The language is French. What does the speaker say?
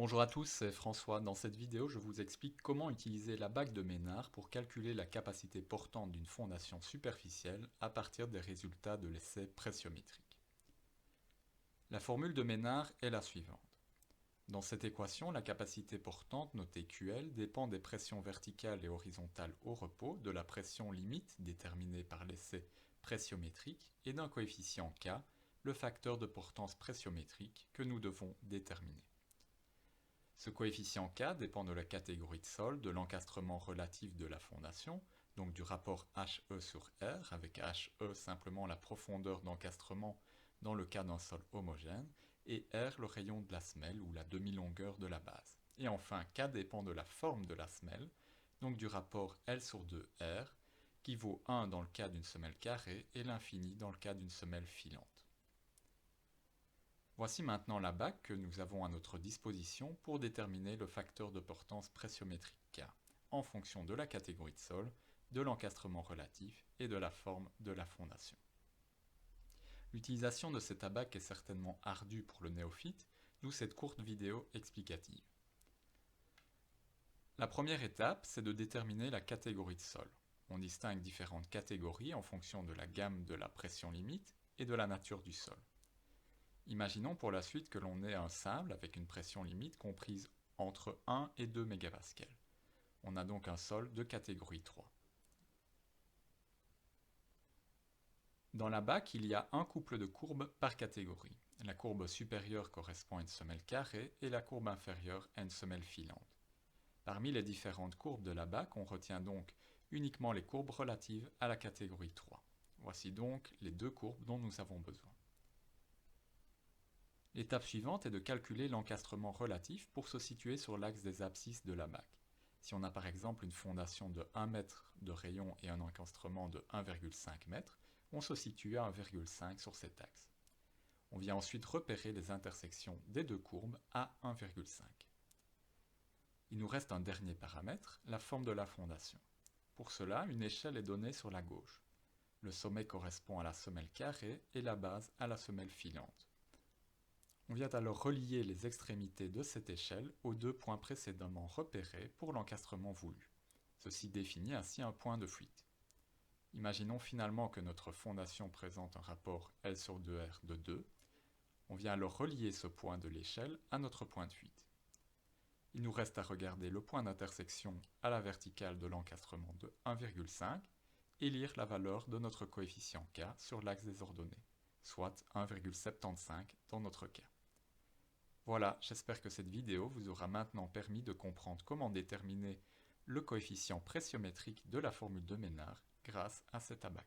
Bonjour à tous, c'est François. Dans cette vidéo, je vous explique comment utiliser la bague de Ménard pour calculer la capacité portante d'une fondation superficielle à partir des résultats de l'essai pressiométrique. La formule de Ménard est la suivante. Dans cette équation, la capacité portante, notée QL, dépend des pressions verticales et horizontales au repos, de la pression limite déterminée par l'essai pressiométrique et d'un coefficient K, le facteur de portance pressiométrique, que nous devons déterminer. Ce coefficient K dépend de la catégorie de sol, de l'encastrement relatif de la fondation, donc du rapport HE sur R, avec HE simplement la profondeur d'encastrement dans le cas d'un sol homogène, et R le rayon de la semelle ou la demi-longueur de la base. Et enfin, K dépend de la forme de la semelle, donc du rapport L sur 2R, qui vaut 1 dans le cas d'une semelle carrée et l'infini dans le cas d'une semelle filante. Voici maintenant la bague que nous avons à notre disposition pour déterminer le facteur de portance pressiométrique K, en fonction de la catégorie de sol, de l'encastrement relatif et de la forme de la fondation. L'utilisation de cet abac est certainement ardue pour le néophyte, d'où cette courte vidéo explicative. La première étape, c'est de déterminer la catégorie de sol. On distingue différentes catégories en fonction de la gamme de la pression limite et de la nature du sol. Imaginons pour la suite que l'on ait un sable avec une pression limite comprise entre 1 et 2 MPa. On a donc un sol de catégorie 3. Dans la bague, il y a un couple de courbes par catégorie. La courbe supérieure correspond à une semelle carrée et la courbe inférieure à une semelle filante. Parmi les différentes courbes de la bague, on retient donc uniquement les courbes relatives à la catégorie 3. Voici donc les deux courbes dont nous avons besoin. L'étape suivante est de calculer l'encastrement relatif pour se situer sur l'axe des abscisses de la bague. Si on a par exemple une fondation de 1 m de rayon et un encastrement de 1,5 m, on se situe à 1,5 sur cet axe. On vient ensuite repérer les intersections des deux courbes à 1,5. Il nous reste un dernier paramètre, la forme de la fondation. Pour cela, une échelle est donnée sur la gauche. Le sommet correspond à la semelle carrée et la base à la semelle filante. On vient alors relier les extrémités de cette échelle aux deux points précédemment repérés pour l'encastrement voulu. Ceci définit ainsi un point de fuite. Imaginons finalement que notre fondation présente un rapport L sur 2R de 2. On vient alors relier ce point de l'échelle à notre point de fuite. Il nous reste à regarder le point d'intersection à la verticale de l'encastrement de 1,5 et lire la valeur de notre coefficient K sur l'axe des ordonnées, soit 1,75 dans notre cas. Voilà, j'espère que cette vidéo vous aura maintenant permis de comprendre comment déterminer le coefficient pressiométrique de la formule de Ménard grâce à cet abac.